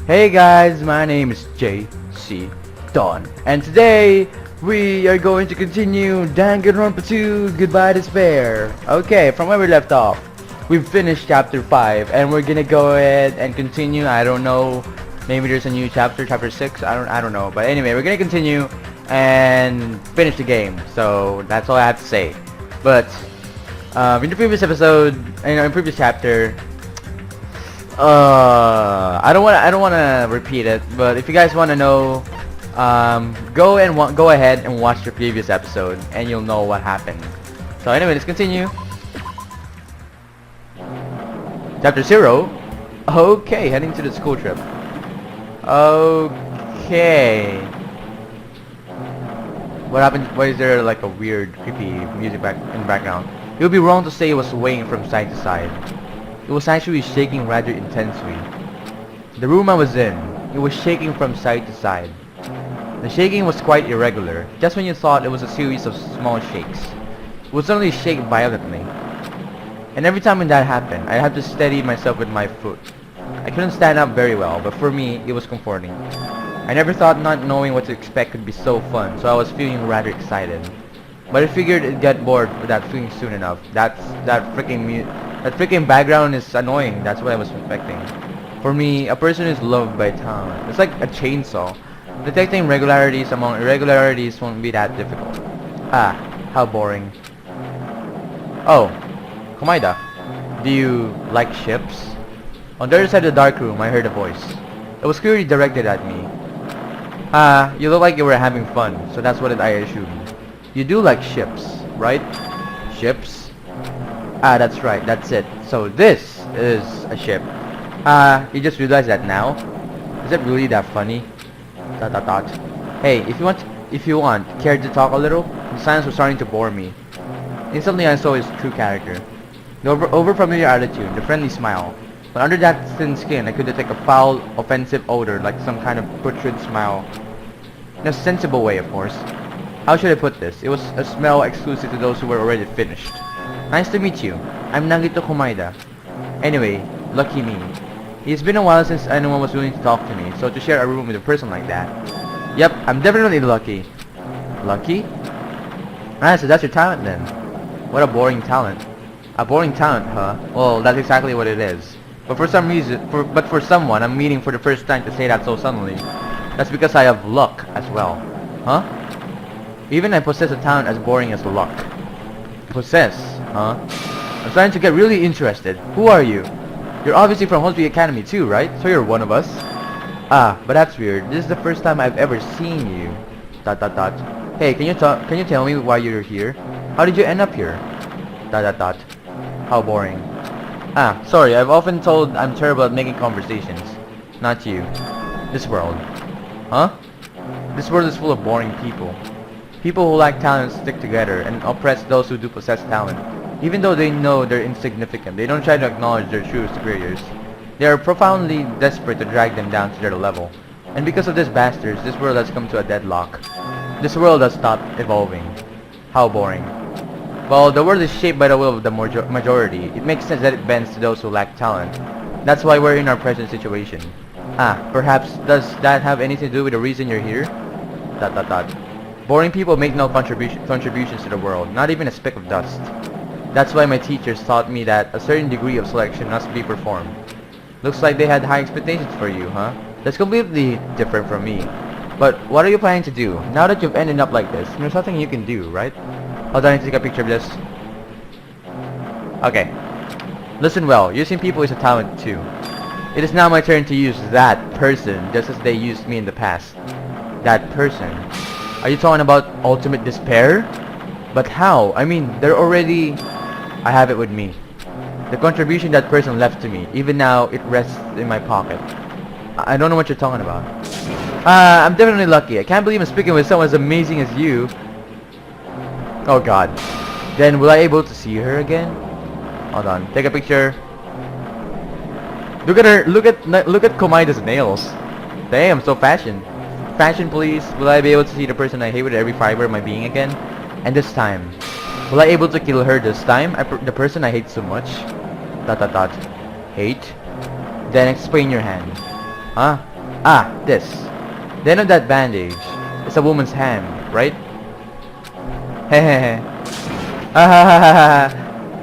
Hey guys, my name is JC Dawn, and today we are going to continue Danganronpa 2 Goodbye Despair. Okay, from where we left off, we've finished chapter 5, and we're gonna go ahead and continue. I don't know, maybe there's a new chapter, chapter 6, I don't know, but anyway, we're gonna continue and finish the game, so that's all I have to say. But, in the previous episode, in previous chapter, I don't wanna repeat it, but if you guys wanna know, go ahead and watch the previous episode, and you'll know what happened. So anyway, let's continue. Chapter 0. Okay, heading to the school trip. Okay. What happened? Why is there like a weird, creepy music back in the background? It would be wrong to say it was swaying from side to side. It was actually shaking rather intensely. The room I was in, it was shaking from side to side. The shaking was quite irregular, just when you thought it was a series of small shakes. It would suddenly shake violently. And every time when that happened, I had to steady myself with my foot. I couldn't stand up very well, but for me, it was comforting. I never thought not knowing what to expect could be so fun, so I was feeling rather excited. But I figured it'd get bored with that feeling soon enough. That freaking background is annoying. That's what I was expecting. For me, a person is loved by talent. It's like a chainsaw. Detecting regularities among irregularities won't be that difficult. Ah, how boring. Oh, Komaida, do you like ships? On the other side of the dark room, I heard a voice. It was clearly directed at me. Ah, you look like you were having fun, so that's what I assumed. You do like ships, right? Ships? Ah, that's right, that's it. So this is a ship. Ah, you just realized that now? Is it really that funny? Dot dot dot. Hey, if you want, care to talk a little? The silence was starting to bore me. Instantly I saw his true character. The over-familiar attitude, the friendly smile. But under that thin skin, I could detect a foul, offensive odor like some kind of putrid smile. In a sensible way, of course. How should I put this? It was a smell exclusive to those who were already finished. Nice to meet you. I'm Nagito Komaida. Anyway, lucky me. It's been a while since anyone was willing to talk to me, so to share a room with a person like that. Yep, I'm definitely lucky. Lucky? Ah, so that's your talent then. What a boring talent. A boring talent, huh? Well, that's exactly what it is. But for some reason, for someone I'm meeting for the first time to say that so suddenly, that's because I have luck as well. Huh? Even I possess a talent as boring as luck. Possess, huh? I'm starting to get really interested. Who are you? You're obviously from Hosby Academy too, right? So you're one of us? Ah, but that's weird. This is the first time I've ever seen you. Dot dot dot. Hey, can you tell me why you're here? How did you end up here? Dot dot dot. How boring. Ah, sorry, I've often told I'm terrible at making conversations. Not you. This world. Huh? This world is full of boring people. People who lack talent stick together and oppress those who do possess talent. Even though they know they're insignificant, they don't try to acknowledge their true superiors. They are profoundly desperate to drag them down to their level. And because of these bastards, this world has come to a deadlock. This world has stopped evolving. How boring. Well, the world is shaped by the will of the majority. It makes sense that it bends to those who lack talent. That's why we're in our present situation. Ah, perhaps does that have anything to do with the reason you're here? Dot dot dot. Boring people make no contributions to the world, not even a speck of dust. That's why my teachers taught me that a certain degree of selection must be performed. Looks like they had high expectations for you, huh? That's completely different from me. But what are you planning to do? Now that you've ended up like this, there's nothing you can do, right? Hold on, I need to take a picture of this. Okay. Listen well, using people is a talent too. It is now my turn to use that person, just as they used me in the past. That person. Are you talking about ultimate despair? But how? I mean, they're already... I have it with me. The contribution that person left to me. Even now, it rests in my pocket. I don't know what you're talking about. I'm definitely lucky. I can't believe I'm speaking with someone as amazing as you. Oh god. Then will I able to see her again? Hold on. Take a picture. Look at her. Look at Komaida's nails. Damn, so fashion. Fashion please. Will I be able to see the person I hate with every fiber of my being again? And this time. Will I able to kill her this time? The person I hate so much. Dot dot dot. Hate? Then explain your hand. Huh? Ah, this. The end of that bandage. It's a woman's hand, right? Hehehe.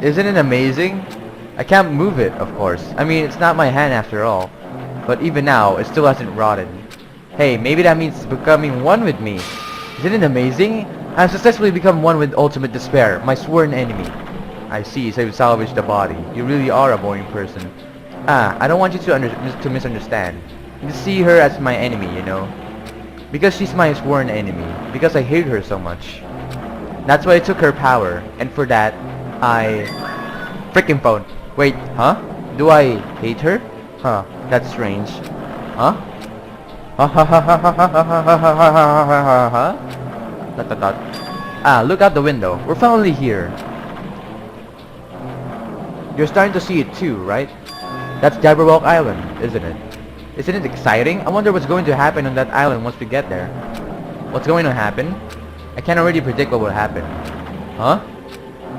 Isn't it amazing? I can't move it, of course. I mean, it's not my hand after all. But even now, it still hasn't rotted. Hey, maybe that means becoming one with me. Isn't it amazing? I've successfully become one with ultimate despair, my sworn enemy. I see, so you salvaged the body. You really are a boring person. Ah, I don't want you to misunderstand. You see her as my enemy, you know. Because she's my sworn enemy. Because I hate her so much. That's why I took her power. And for that, I... Frickin' phone. Wait, huh? Do I hate her? Huh, that's strange. Huh? Ah, look out the window. We're finally here. You're starting to see it too, right? That's Jabberwock Island, isn't it? Isn't it exciting? I wonder what's going to happen on that island once we get there. What's going to happen? I can already predict what will happen. Huh?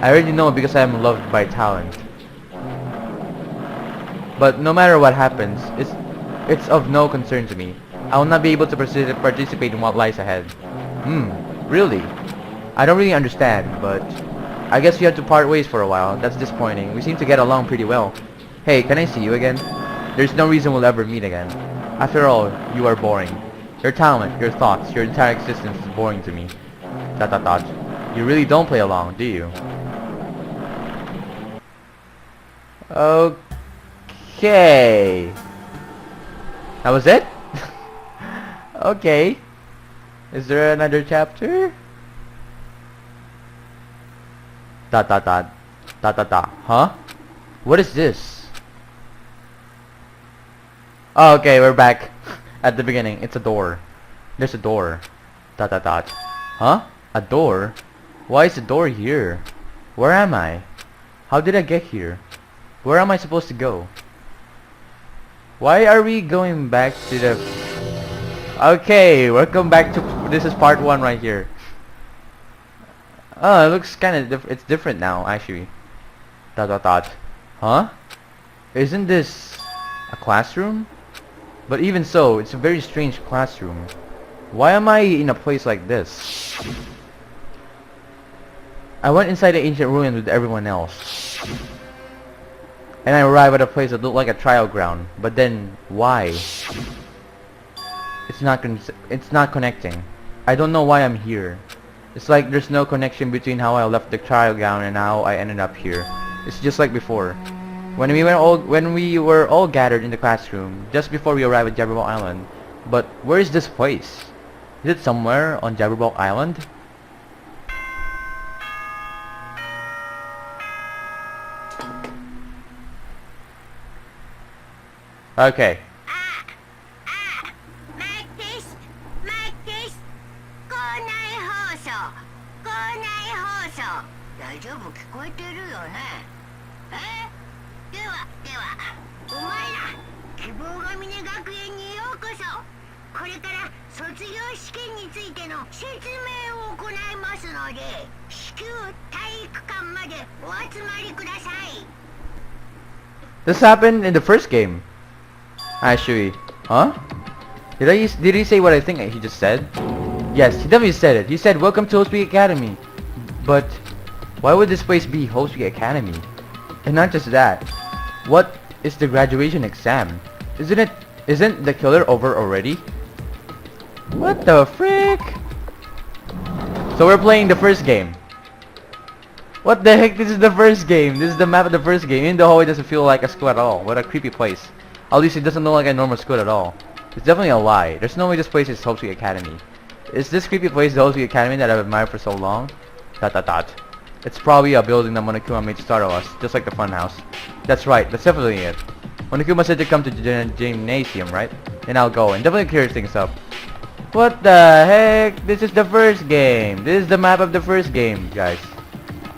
I already know because I am loved by talent. But no matter what happens, it's of no concern to me. I will not be able to participate in what lies ahead. Really? I don't really understand, but I guess we have to part ways for a while. That's disappointing. We seem to get along pretty well. Hey, can I see you again? There's no reason we'll ever meet again. After all, you are boring. Your talent, your thoughts, your entire existence is boring to me. ... You really don't play along, do you? Okay. That was it? Okay. Is there another chapter? ... Huh? What is this? Oh, okay, we're back at the beginning. It's a door. There's a door. ... Huh? A door? Why is the door here? Where am I? How did I get here? Where am I supposed to go? Why are we going back to the... Okay, welcome back to... This is part 1 right here. Oh, it looks kind of it's different now, actually. ... Huh? Isn't this a classroom? But even so, it's a very strange classroom. Why am I in a place like this? I went inside the ancient ruin with everyone else. And I arrived at a place that looked like a trial ground. But then, why? It's not connecting. I don't know why I'm here. It's like there's no connection between how I left the trial ground and how I ended up here. It's just like before. When we were all gathered in the classroom, just before we arrived at Jabberwock Island. But where is this place? Is it somewhere on Jabberwock Island? Okay. This happened in the first game. Actually, huh? Did he say what I think he just said? Yes, he definitely said it. He said, "Welcome to Hope's Academy." But why would this place be Hope's Academy? And not just that, what is the graduation exam? Isn't the killer over already? What the frick? So we're playing the first game. What the heck? This is the first game. This is the map of the first game. Even though it doesn't feel like a school at all. What a creepy place. At least it doesn't look like a normal school at all. It's definitely a lie. There's no way this place is Hope's Academy. Is this creepy place the Hope's Academy that I've admired for so long? ... It's probably a building that Monokuma made to startle us, just like the funhouse. That's right, that's definitely it. Monokuma said to come to the gymnasium, right? And I'll go and definitely clear things up. What the heck? This is the first game. This is the map of the first game, guys.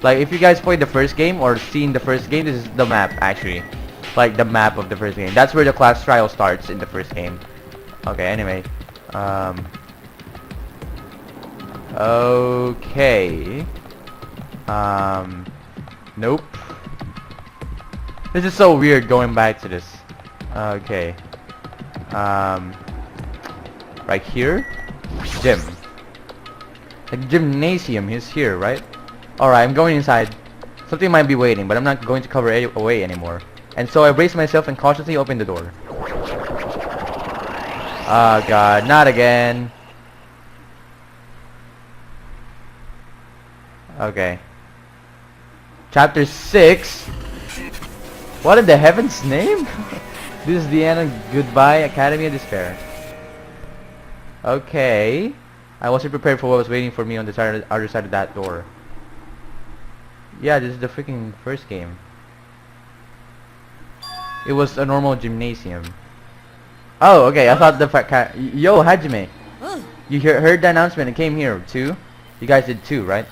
Like, if you guys played the first game or seen the first game, this is the map, actually. Like, the map of the first game. That's where the class trial starts in the first game. Okay, anyway. Okay. Nope. This is so weird going back to this. Okay. Right here? Gym. The gymnasium is here, right? Alright, I'm going inside. Something might be waiting, but I'm not going to cover it away anymore. And so I brace myself and cautiously open the door. Oh god, not again. Okay. Chapter 6? What in the heaven's name? This is the end of Goodbye Academy of Despair. Okay. I wasn't prepared for what was waiting for me on the other side of that door. Yeah, this is the freaking first game. It was a normal gymnasium. Oh, okay, I thought the Yo, Hajime! You heard the announcement and came here, too? You guys did too, right?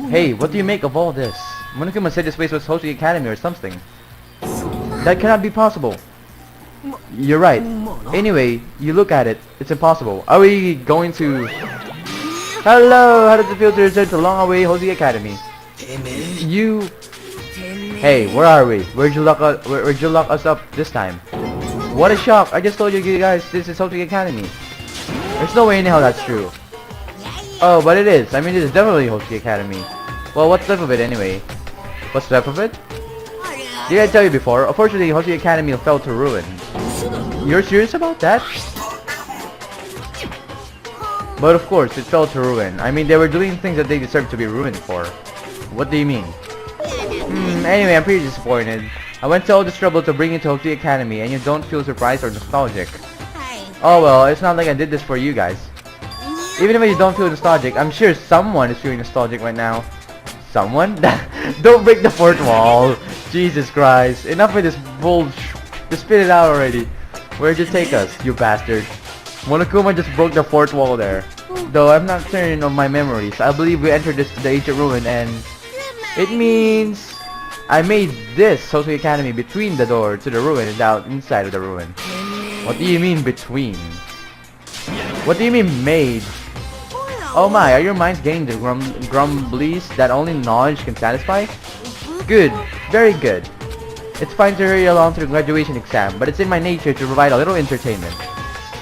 Hey, what do you make of all this? Monokuma said this place was Hoshi Academy or something. That cannot be possible. You're right. Anyway, you look at it. It's impossible. Are we going to... Hello! How does it feel to return to long-away Hoshi Academy? You... Hey, where are we? Where'd you lock us up this time? What a shock! I just told you guys this is Hoshi Academy. There's no way in hell that's true. Oh, but it is. I mean, it is definitely Hoshi Academy. Well, what's left of it anyway? What's left of it? Did I tell you before? Unfortunately, Hoshi Academy fell to ruin. You're serious about that? But of course, it fell to ruin. I mean, they were doing things that they deserved to be ruined for. What do you mean? Anyway, I'm pretty disappointed. I went to all this trouble to bring you to Hoshi Academy, and you don't feel surprised or nostalgic. Oh well, it's not like I did this for you guys. Even if you don't feel nostalgic, I'm sure someone is feeling nostalgic right now. Someone? Don't break the fourth wall! Jesus Christ. Enough with this bullshit. Just spit it out already. Where'd you take us, you bastard? Monokuma just broke the fourth wall there. Though I'm not certain of my memories, I believe we entered the ancient ruin and... It means... I made this Hoshi Academy between the door to the ruin and out inside of the ruin. What do you mean between? What do you mean made? Oh my, are your minds getting the grumblies that only knowledge can satisfy? Good, very good. It's fine to hurry along to the graduation exam, but it's in my nature to provide a little entertainment.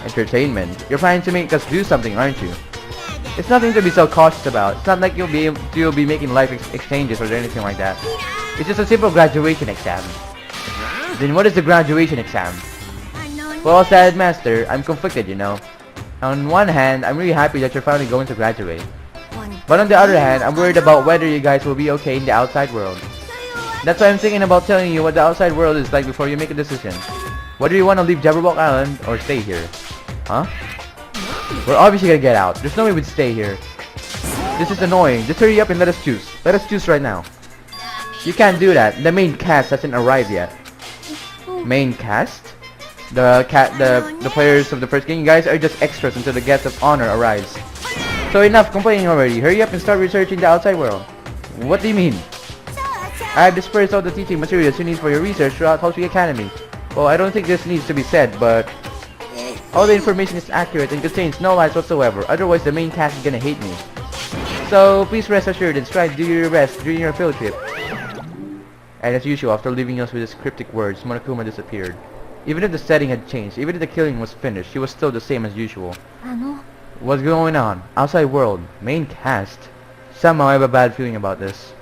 Entertainment? You're planning to make us do something, aren't you? It's nothing to be so cautious about. It's not like you'll be making life exchanges or anything like that. It's just a simple graduation exam. Then what is the graduation exam? Well, sad master, I'm conflicted, you know. On one hand, I'm really happy that you're finally going to graduate. But on the other hand, I'm worried about whether you guys will be okay in the outside world. That's why I'm thinking about telling you what the outside world is like before you make a decision. Whether you want to leave Jabberwock Island or stay here. Huh? We're obviously gonna get out. There's no way we'd stay here. This is annoying. Just hurry up and let us choose. Let us choose right now. You can't do that. The main cast hasn't arrived yet. Main cast? The players of the first game, you guys are just extras until the guest of honor arrives. So enough complaining already. Hurry up and start researching the outside world. What do you mean? I have dispersed all the teaching materials you need for your research throughout Hoshi Academy. Well, I don't think this needs to be said, but all the information is accurate and contains no lies whatsoever. Otherwise, the main cast is gonna hate me. So please rest assured and try to do your best during your field trip. And as usual, after leaving us with his cryptic words, Monokuma disappeared. Even if the setting had changed, even if the killing was finished, she was still the same as usual. What's going on? Outside world. Main cast. Somehow I have a bad feeling about this.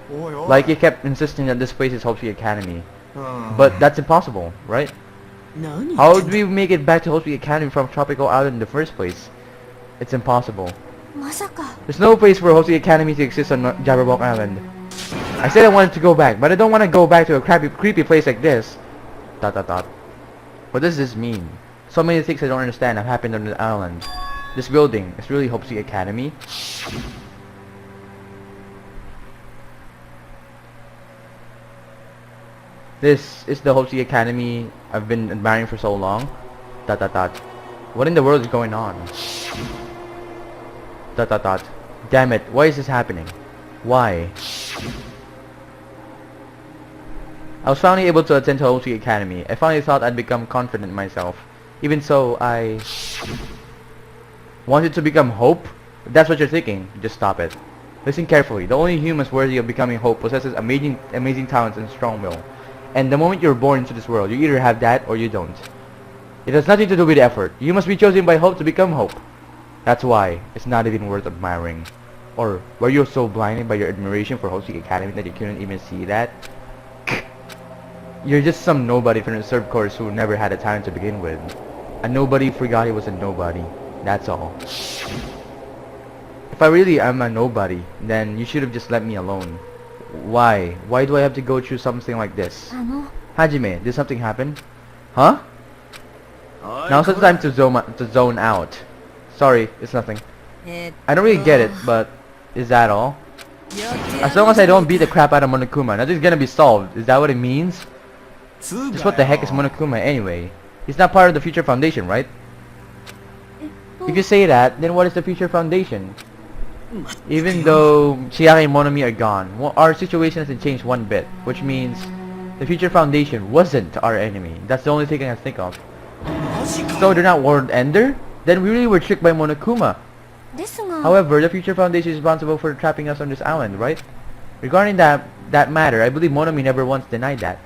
Like he kept insisting that this place is Hoshi Academy. But that's impossible, right? How would we make it back to Hoshi Academy from Tropical Island in the first place? It's impossible. There's no place for Hoshi Academy to exist on Jabberwock Island. I said I wanted to go back, but I don't want to go back to a creepy place like this. ... What does this mean? So many things I don't understand have happened on the island. This building is really Hoshi Academy? This is the Hoshi Academy I've been admiring for so long? ... What in the world is going on? ... Damn it, why is this happening? Why? I was finally able to attend to Hoshi Academy. I finally thought I'd become confident in myself. Even so, I wanted to become Hope? If that's what you're thinking, just stop it. Listen carefully. The only humans worthy of becoming Hope possesses amazing talents and strong will. And the moment you're born into this world, you either have that or you don't. It has nothing to do with effort. You must be chosen by hope to become hope. That's why it's not even worth admiring. Or were you so blinded by your admiration for Hope's Academy that you couldn't even see that? You're just some nobody from the reserve course who never had a talent to begin with. A nobody forgot he was a nobody. That's all. If I really am a nobody, then you should have just let me alone. Why? Why do I have to go through something like this? Hajime, did something happen? Huh? Now's the time to zone out. Sorry, it's nothing. I don't really get it, but is that all? As long as I don't beat the crap out of Monokuma, nothing's gonna be solved. Is that what it means? Just what the heck is Monokuma anyway? He's not part of the Future Foundation, right? If you say that, then what is the Future Foundation? Even though Chiaki and Monomi are gone, our situation hasn't changed one bit, which means the Future Foundation wasn't our enemy. That's the only thing I can think of. So they're not World Ender? Then we really were tricked by Monokuma. However, the Future Foundation is responsible for trapping us on this island, right? Regarding that matter, I believe Monomi never once denied that.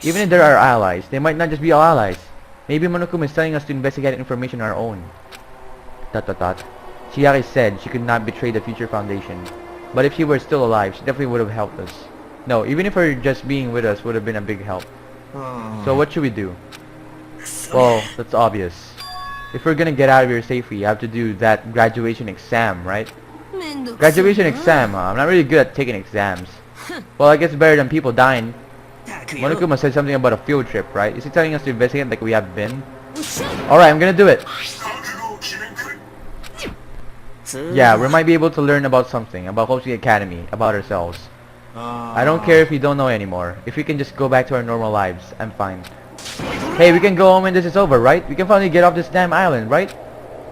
Even if there are allies, they might not just be all allies. Maybe Monokuma is telling us to investigate information on our own. ... Chiaki said she could not betray the Future Foundation. But if she were still alive, she definitely would have helped us. No, even if her just being with us would have been a big help. So what should we do? Well, that's obvious. If we're gonna get out of here safely, you have to do that graduation exam, right? Graduation exam, huh? I'm not really good at taking exams. Well, I guess better than people dying. Monokuma said something about a field trip, right? Is he telling us to investigate like we have been? Alright, I'm gonna do it. Yeah, we might be able to learn about something, about Hoshi Academy, about ourselves. I don't care if we don't know anymore. If we can just go back to our normal lives, I'm fine. Hey, we can go home when this is over, right? We can finally get off this damn island, right?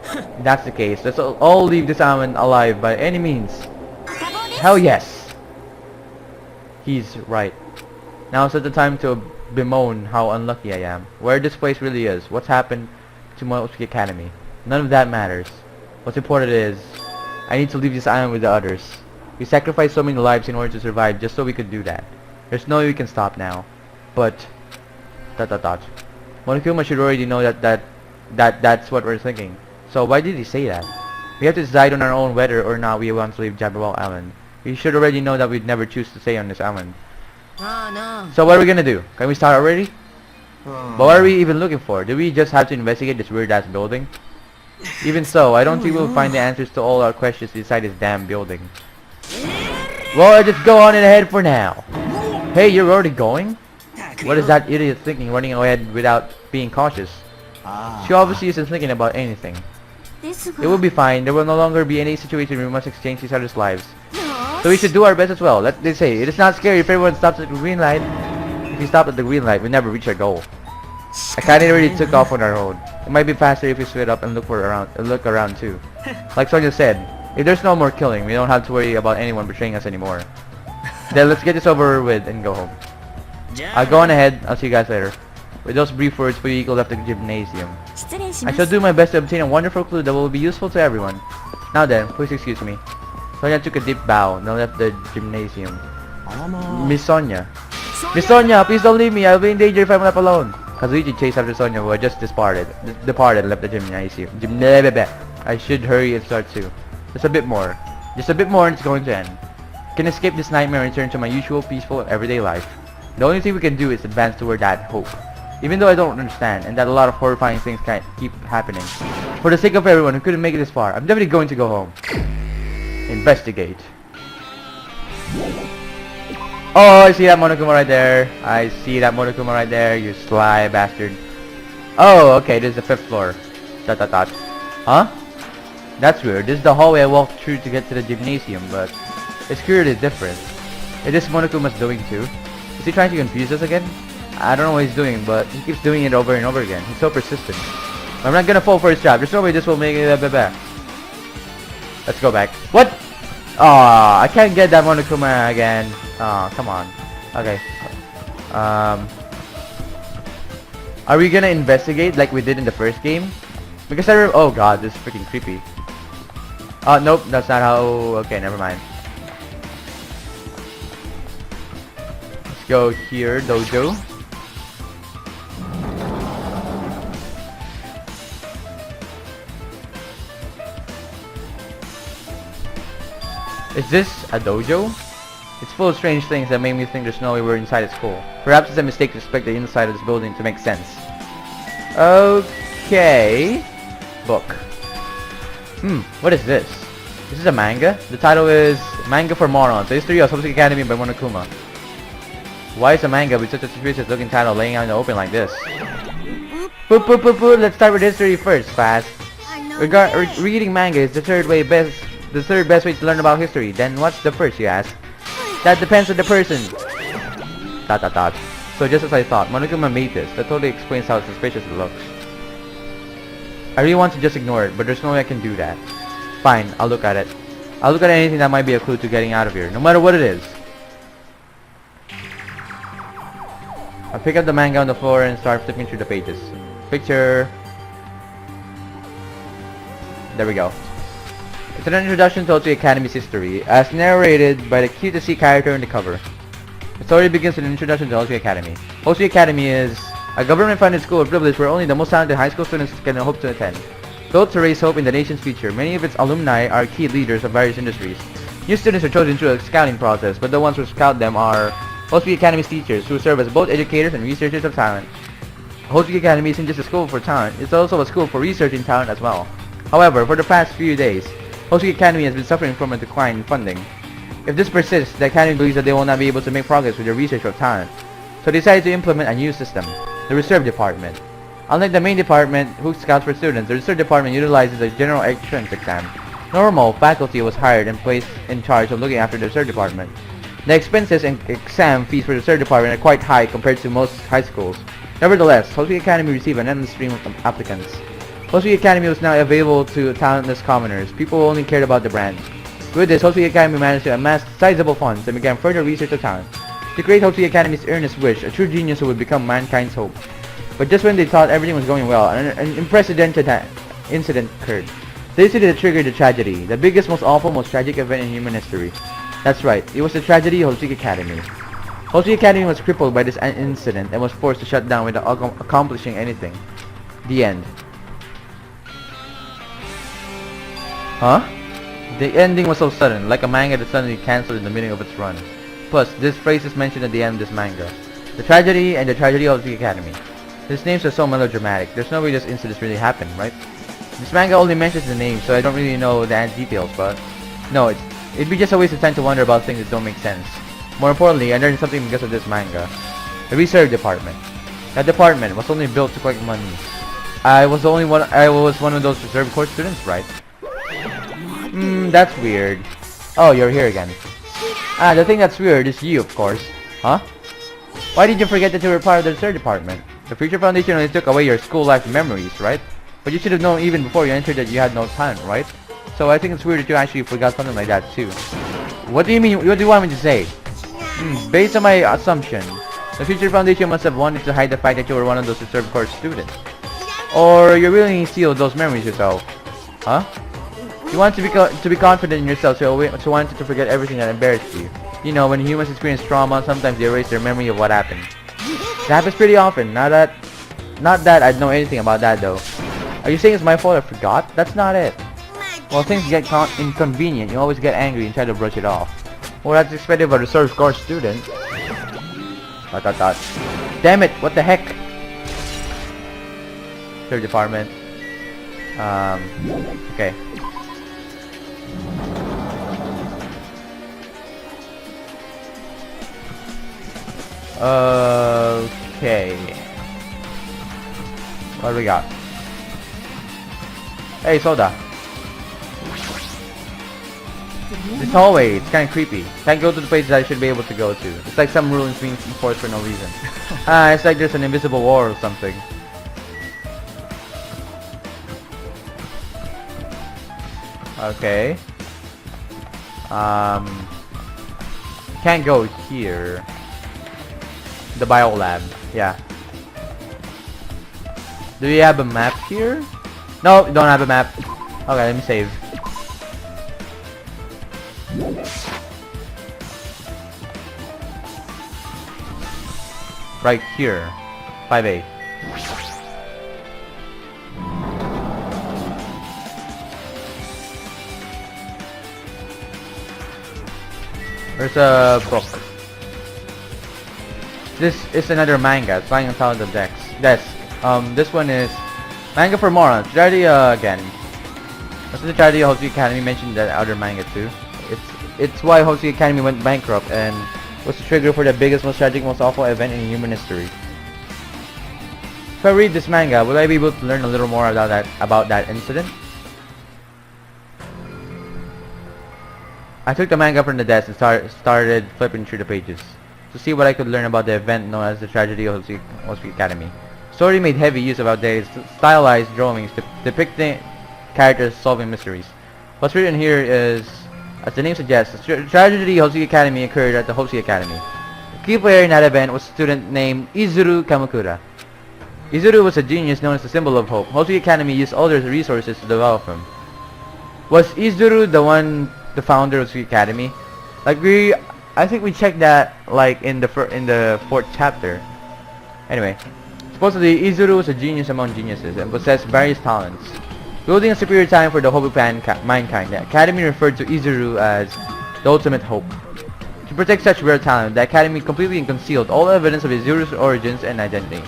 If that's the case, let's all leave this island alive by any means. Hell yes! He's right. Now's not the time to bemoan how unlucky I am. Where this place really is, what's happened to Moshi Academy. None of that matters. What's important is, I need to leave this island with the others. We sacrificed so many lives in order to survive just so we could do that. There's no way we can stop now. But... Monokuma should already know that's what we're thinking. So why did he say that? We have to decide on our own whether or not we want to leave Jabberwock Island. We should already know that we'd never choose to stay on this island. So what are we gonna do? Can we start already? But what are we even looking for? Do we just have to investigate this weird ass building? Even so, I don't think we'll find the answers to all our questions inside this damn building. Well, I just go on ahead for now. Hey, you're already going? What is that idiot thinking, running ahead without being cautious? She obviously isn't thinking about anything. It will be fine. There will no longer be any situation where we must exchange each other's lives. So we should do our best as well. They say it is not scary if everyone stops at the green light. If we stop at the green light, we never reach our goal. I kinda already took off on our own. It might be faster if we split up and look around too. Like Sonia said, if there's no more killing, we don't have to worry about anyone betraying us anymore. Then let's get this over with and go home. I'll go on ahead. I'll see you guys later. With those brief words, Fuyiko left the gymnasium. I shall do my best to obtain a wonderful clue that will be useful to everyone. Now then, please excuse me. Sonia took a deep bow and left the gymnasium. Miss Sonia. Miss Sonia, please don't leave me. I'll be in danger if I'm left alone. Kazuichi chased after Sonia, who had just departed and left the gymnasium. I should hurry and start too. Just a bit more. Just a bit more and it's going to end. I can escape this nightmare and return to my usual peaceful everyday life. The only thing we can do is advance toward that hope. Even though I don't understand, and that a lot of horrifying things can't keep happening. For the sake of everyone who couldn't make it this far, I'm definitely going to go home. Investigate. Oh, I see that Monokuma right there. I see that Monokuma right there, you sly bastard. Oh, okay, this is the 5th floor. Huh? That's weird. This is the hallway I walked through to get to the gymnasium, but it's clearly different. Is this Monokuma's doing too? Is he trying to confuse us again? I don't know what he's doing, but he keeps doing it over and over again. He's so persistent. I'm not gonna fall for his trap. There's no way this will make it. Let's go back. What? Aw, I can't get that Monokuma again. Aw, come on. Okay. Are we gonna investigate like we did in the first game? Because oh god, this is freaking creepy. Nope, that's not how. Okay, never mind. Let's go here, dojo. Is this a dojo? It's full of strange things that made me think there's no way we're inside a school. Perhaps it's a mistake to expect the inside of this building to make sense. Okay. Book. What is this? This is a manga? The title is Manga for Morons, The History of Hosuki Academy by Monokuma. Why is a manga with such a suspicious looking title laying out in the open like this? Let's start with history first, fast. Reading manga is the third best way to learn about history. Then what's the first, you ask? That depends on the person. ... So just as I thought, Monokuma made this. That totally explains how suspicious it looks. I really want to just ignore it, but there's no way I can do that. Fine, I'll look at it. I'll look at anything that might be a clue to getting out of here, no matter what it is. I pick up the manga on the floor and start flipping through the pages. Picture. There we go. It's an introduction to Hosuki Academy's history, as narrated by the cute-to-see character on the cover. The story begins with an introduction to Hosuki Academy. Hosuki Academy is a government-funded school of privilege where only the most talented high school students can hope to attend. Built to raise hope in the nation's future, many of its alumni are key leaders of various industries. New students are chosen through a scouting process, but the ones who scout them are Hosuki Academy's teachers, who serve as both educators and researchers of talent. Hosuki Academy isn't just a school for talent, it's also a school for researching talent as well. However, for the past few days, Hosuki Academy has been suffering from a decline in funding. If this persists, the Academy believes that they will not be able to make progress with their research of talent, so they decided to implement a new system, the Reserve Department. Unlike the main department, who scouts for students, the Reserve Department utilizes a general entrance exam. Normal faculty was hired and placed in charge of looking after the Reserve Department. The expenses and exam fees for the Reserve Department are quite high compared to most high schools. Nevertheless, Hosuki Academy received an endless stream of applicants. Hosuki Academy was now available to talentless commoners, people who only cared about the brand. With this, Hosuki Academy managed to amass sizable funds and began further research of talent. To create Hosuki Academy's earnest wish, a true genius who would become mankind's hope. But just when they thought everything was going well, an unprecedented incident occurred. The incident that triggered the tragedy, the biggest, most awful, most tragic event in human history. That's right, it was the tragedy of Hosuki Academy. Hosuki Academy was crippled by this incident and was forced to shut down without accomplishing anything. The end. Huh? The ending was so sudden, like a manga that suddenly cancelled in the middle of its run. Plus, this phrase is mentioned at the end of this manga. The tragedy and the tragedy of the Academy. These names are so melodramatic. There's no way this incident really happened, right? This manga only mentions the name, so I don't really know the details, but... No, it'd be just a waste of time to wonder about things that don't make sense. More importantly, I learned something because of this manga. The Reserve Department. That department was only built to collect money. I was one of those Reserve Corps students, right? That's weird. Oh, you're here again. The thing that's weird is you, of course. Huh? Why did you forget that you were part of the Reserve Department? The Future Foundation only took away your school life memories, right? But you should have known even before you entered that you had no talent, right? So I think it's weird that you actually forgot something like that too. What do you mean? What do you want me to say? Based on my assumption, the Future Foundation must have wanted to hide the fact that you were one of those Reserve Corps students. Or you really sealed those memories yourself. Huh? You want to be confident in yourself, so you wanted to forget everything that embarrassed you. You know, when humans experience trauma, sometimes they erase their memory of what happened. It happens pretty often. Not that I know anything about that though. Are you saying it's my fault I forgot? That's not it. Well, things get inconvenient, you always get angry and try to brush it off. Well, that's expected of a Reserve Corps student. Damn it! What the heck? Third department. Okay. Okay. What do we got? Hey, Soda. This hallway, it's kinda creepy. Can't go to the places I should be able to go to. It's like some rulings being enforced for no reason. It's like there's an invisible wall or something. Okay. Can't go here. The bio lab, yeah. Do you have a map here? No, you don't have a map. Okay, let me save. Right here. 5A. There's a book. This is another manga. It's lying on top of the desk. This one is manga for morons. Tragedy again. This is the tragedy of Hotsui Academy. Mentioned that other manga too. It's why Hotsui Academy went bankrupt and was the trigger for the biggest, most tragic, most awful event in human history. If I read this manga, will I be able to learn a little more about that incident? I took the manga from the desk and started flipping through the pages to see what I could learn about the event known as the tragedy of Hotsui Academy. Story made heavy use of outdated stylized drawings depicting characters solving mysteries. What's written here is, as the name suggests, the tragedy of Hotsui Academy occurred at the Hotsui Academy. The key player in that event was a student named Izuru Kamakura. Izuru was a genius known as the symbol of hope. Hotsui Academy used all their resources to develop him. Was Izuru the founder of Hotsui Academy? I think we checked that like in the 4th chapter. Anyway, supposedly Izuru was a genius among geniuses and possessed various talents. Building a superior talent for the hope of mankind, the Academy referred to Izuru as the ultimate hope. To protect such rare talent, the Academy completely concealed all evidence of Izuru's origins and identity.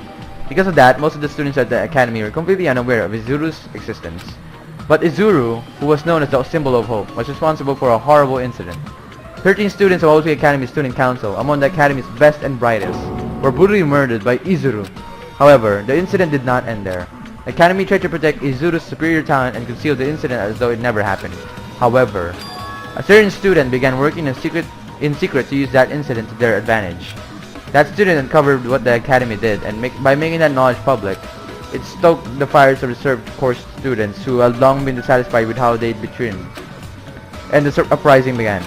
Because of that, most of the students at the Academy were completely unaware of Izuru's existence. But Izuru, who was known as the symbol of hope, was responsible for a horrible incident. 13 students of Hotsui Academy's student council, among the Academy's best and brightest, were brutally murdered by Izuru. However, the incident did not end there. The Academy tried to protect Izuru's superior talent and conceal the incident as though it never happened. However, a certain student began working in secret to use that incident to their advantage. That student uncovered what the Academy did, and by making that knowledge public, it stoked the fires of reserved course students who had long been dissatisfied with how they'd been treated. And the uprising began,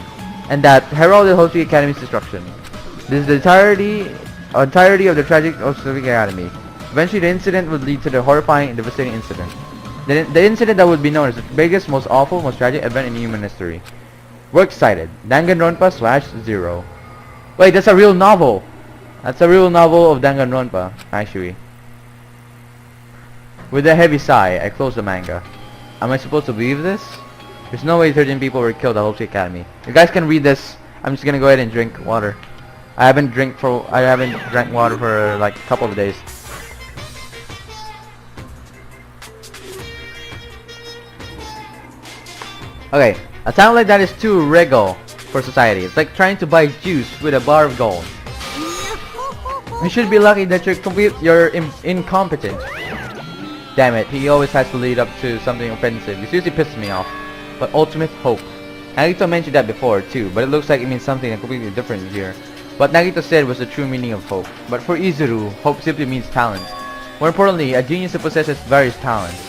and that heralded Hotsui Academy's destruction. This is the entirety of the tragic Hotsui Academy. Eventually, the incident would lead to the horrifying and devastating incident. The incident that would be known as the biggest, most awful, most tragic event in human history. Works cited: Danganronpa /0. Wait, that's a real novel! That's a real novel of Danganronpa, actually. With a heavy sigh, I closed the manga. Am I supposed to believe this? There's no way 13 people were killed at Hotsui Academy. You guys can read this. I'm just gonna go ahead and drink water. I haven't drank water for like a couple of days. Okay, a talent like that is too regal for society. It's like trying to buy juice with a bar of gold. You should be lucky that you're incompetent. Damn it, he always has to lead up to something offensive. It seriously pisses me off. But ultimate hope. Nagito mentioned that before too, but it looks like it means something completely different here. What Nagito said was the true meaning of hope. But for Izuru, hope simply means talent. More importantly, a genius who possesses various talents.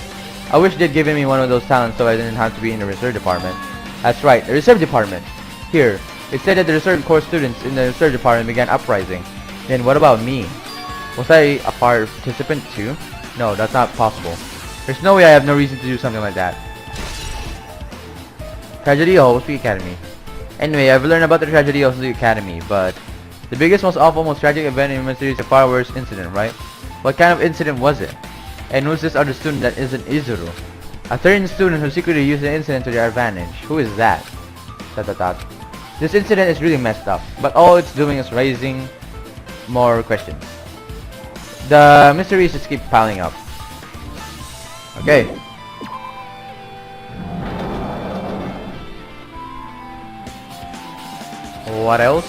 I wish they'd given me one of those talents so I didn't have to be in the reserve department. That's right, the reserve department. Here, it said that the reserve corps students in the reserve department began uprising. Then what about me? Was I a participant too? No, that's not possible. There's no way I have no reason to do something like that. Tragedy of Hotsui Academy. Anyway, I've learned about the tragedy of Hotsui Academy, but the biggest, most awful, most tragic event in human history is a far worse incident, right? What kind of incident was it? And who's this other student that isn't Izuru? A third student who secretly used the incident to their advantage. Who is that? This incident is really messed up, but all it's doing is raising more questions. The mysteries just keep piling up. Okay. What else?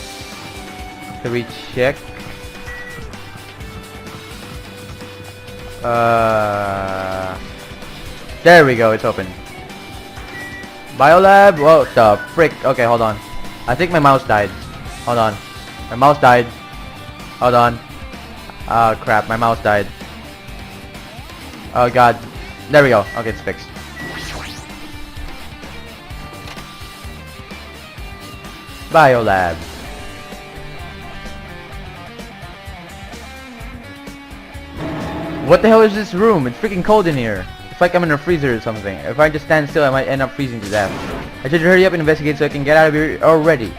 Should we check? There we go, it's open. Biolab? What the frick? Okay, hold on. I think my mouse died. Hold on. My mouse died. Hold on. Oh crap, my mouse died. Oh god. There we go. Okay, it's fixed. Biolab. What the hell is this room? It's freaking cold in here. It's like I'm in a freezer or something. If I just stand still, I might end up freezing to death. I should hurry up and investigate so I can get out of here already.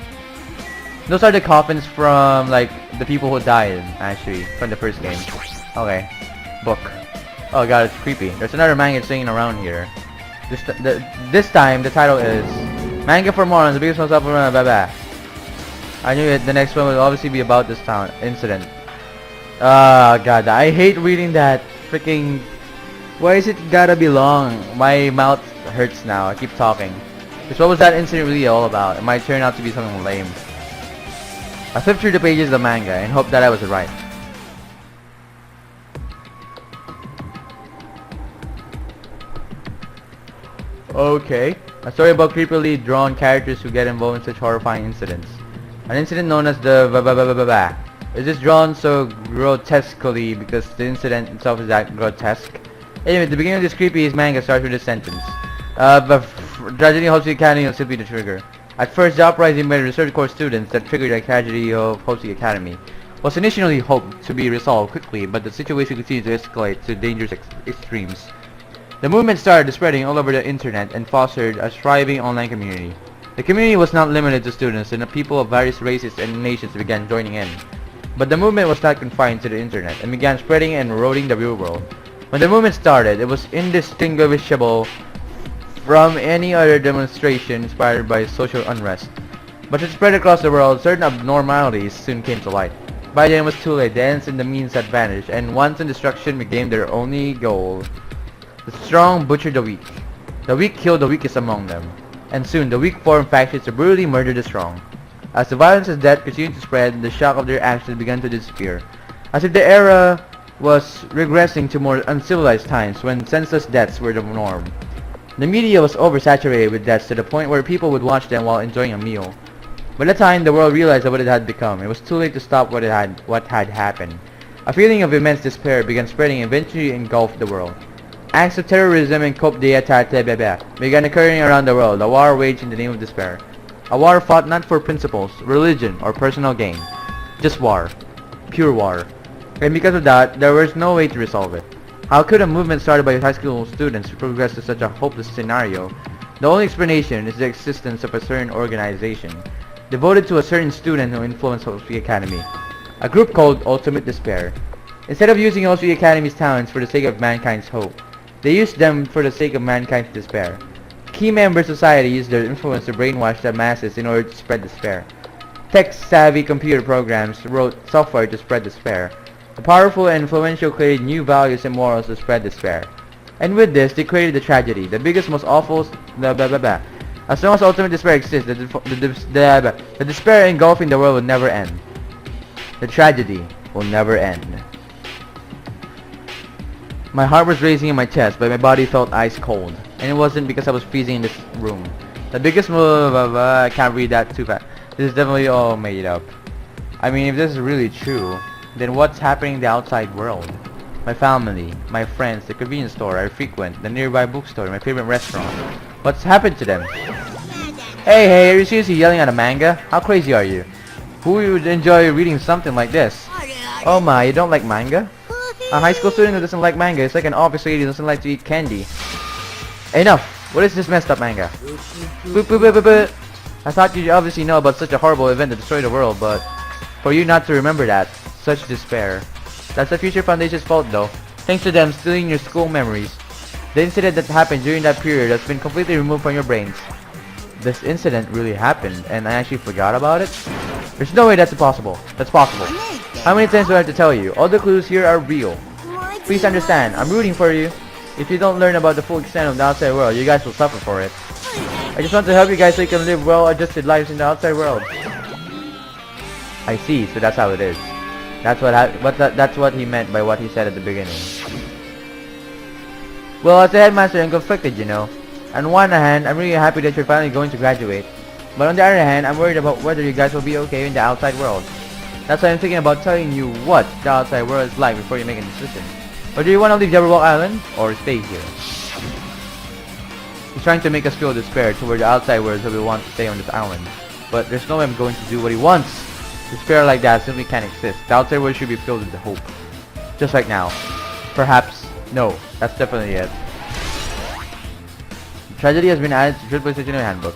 Those are the coffins from, like, the people who died, actually, from the first game. Okay. Book. Oh god, it's creepy. There's another manga singing around here. This time, the title is Manga for Morons, the biggest most up blah blah. I knew it. The next one would obviously be about this town incident. Ah, God, I hate reading that. Freaking. Why is it gotta be long? My mouth hurts now. I keep talking. Because what was that incident really all about? It might turn out to be something lame. I flipped through the pages of the manga and hoped that I was right. Okay. A story about creepily drawn characters who get involved in such horrifying incidents. An incident known as the ba-ba-ba-ba-ba is this drawn so grotesquely because the incident itself is that grotesque. Anyway, the beginning of this creepy manga starts with this sentence. The tragedy of Hoshi Academy will simply the trigger. At first, the uprising by the reserve corps students that triggered the tragedy of Hoshi Academy was initially hoped to be resolved quickly, but the situation continued to escalate to dangerous extremes. The movement started spreading all over the internet and fostered a thriving online community. The community was not limited to students, and the people of various races and nations began joining in. But the movement was not confined to the internet and began spreading and eroding the real world. When the movement started, it was indistinguishable from any other demonstration inspired by social unrest. But it spread across the world, certain abnormalities soon came to light. By then it was too late, the ends and the means had vanished, and wanton destruction became their only goal. The strong butchered the weak. The weak killed the weakest among them. And soon the weak formed factions to brutally murder the strong. As the violence and death continued to spread, the shock of their actions began to disappear. As if the era was regressing to more uncivilized times when senseless deaths were the norm. The media was oversaturated with deaths to the point where people would watch them while enjoying a meal. By the time the world realized what it had become, it was too late to stop what had happened. A feeling of immense despair began spreading and eventually engulfed the world. Acts of terrorism and coup d'etat began occurring around the world, a war waged in the name of despair. A war fought not for principles, religion, or personal gain. Just war. Pure war. And because of that, there was no way to resolve it. How could a movement started by high school students progress to such a hopeless scenario? The only explanation is the existence of a certain organization, devoted to a certain student who influenced Hoshi Academy. A group called Ultimate Despair. Instead of using Hoshi Academy's talents for the sake of mankind's hope, they used them for the sake of mankind's despair. Key member society used their influence to brainwash the masses in order to spread despair. Tech-savvy computer programs wrote software to spread despair. The powerful and influential created new values and morals to spread despair. And with this, they created the tragedy, the biggest, most awful, As long as ultimate despair exists, the despair engulfing the world will never end. The tragedy will never end. My heart was racing in my chest, but my body felt ice cold. And it wasn't because I was freezing in this room. The biggest I can't read that too fast. This is definitely all made up. I mean, if this is really true, then what's happening in the outside world? My family, my friends, the convenience store I frequent, the nearby bookstore, my favorite restaurant. What's happened to them? Hey, are you seriously yelling at a manga? How crazy are you? Who would enjoy reading something like this? Oh my, you don't like manga? A high school student who doesn't like manga is like an office lady who doesn't like to eat candy. Enough! What is this messed up manga? I thought you'd obviously know about such a horrible event that destroyed the world, but for you not to remember that, such despair. That's the Future Foundation's fault though. Thanks to them stealing your school memories. The incident that happened during that period has been completely removed from your brains. This incident really happened and I actually forgot about it? There's no way that's possible. How many times do I have to tell you? All the clues here are real. Please understand, I'm rooting for you. If you don't learn about the full extent of the outside world, you guys will suffer for it. I just want to help you guys so you can live well-adjusted lives in the outside world. I see, so that's how it is. That's what he meant by what he said at the beginning. Well, as a headmaster, I'm conflicted, you know. On one hand, I'm really happy that you're finally going to graduate. But on the other hand, I'm worried about whether you guys will be okay in the outside world. That's why I'm thinking about telling you what the outside world is like before you make a decision. Or do you want to leave Jabberwock Island, or stay here? He's trying to make us feel despair toward the outside world so we want to stay on this island. But there's no way I'm going to do what he wants. Despair like that simply can't exist. The outside world should be filled with hope. Just like now. Perhaps. No, that's definitely it. Tragedy has been added to Triple Station Handbook.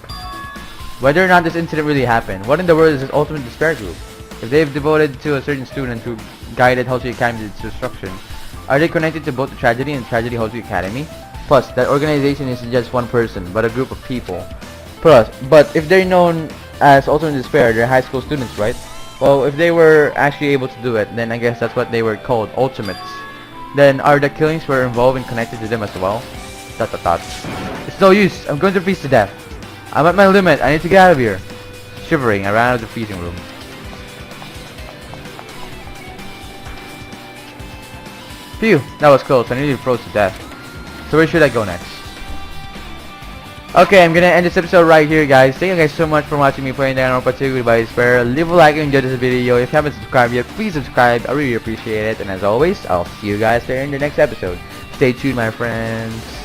Whether or not this incident really happened, what in the world is this ultimate despair group? If they've devoted to a certain student who guided Hoshi Academy to its destruction, are they connected to both the tragedy and Tragedy Hoshi Academy? Plus, that organization isn't just one person, but a group of people. Plus, but if they're known as Ultimate Despair, they're high school students, right? Well, if they were actually able to do it, then I guess that's what they were called, Ultimates. Then are the killings were involved and connected to them as well? Dot dot dot. It's no use. I'm going to freeze to death. I'm at my limit. I need to get out of here. Shivering, I ran out of the freezing room. Phew, that was close. I nearly froze to death. So where should I go next? Okay, I'm gonna end this episode right here, guys. Thank you guys so much for watching me playing Danganronpa 2 Goodbye Despair. Leave a like if you enjoyed this video. If you haven't subscribed yet, please subscribe. I really appreciate it. And as always, I'll see you guys there in the next episode. Stay tuned, my friends.